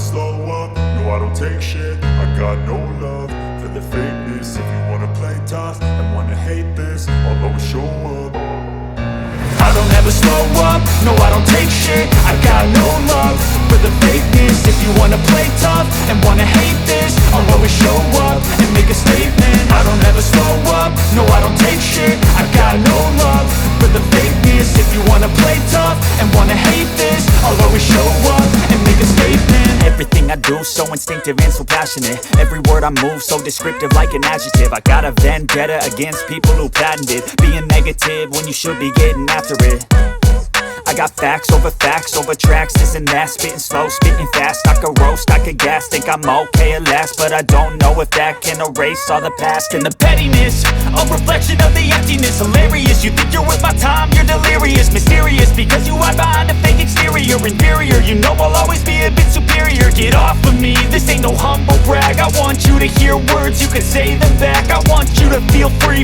slow up, no I don't take shit. I got no love for the fakeness. If you wanna play tough and wanna hate this, I'll always show up. I don't ever slow up, no I don't take shit. I got no love for the fakeness. If you wanna play tough and wanna hate this, I'll always show up and make a statement. I don't ever slow up, no I don't take shit. I got no love for the fakeness. If you wanna play tough and wanna hate this, I'll always show up and make a statement. Everything I do so instinctive and so passionate. Every word I move so descriptive like an adjective. I got a vendetta against people who patented being negative when you should be getting after it. I got facts over tracks, this and that. Spitting slow, spitting fast. I could roast, I could gas. Think I'm okay at last, but I don't know if that can erase all the past. And the pettiness, a reflection of the emptiness. Hilarious, you think you're worth my time, you're delirious. Mysterious, because you hide behind a fake exterior. Inferior, you know I'll always be a bit superior. Get off of me, this ain't no humble brag. I want you to hear words, you can say them back. I want you to feel free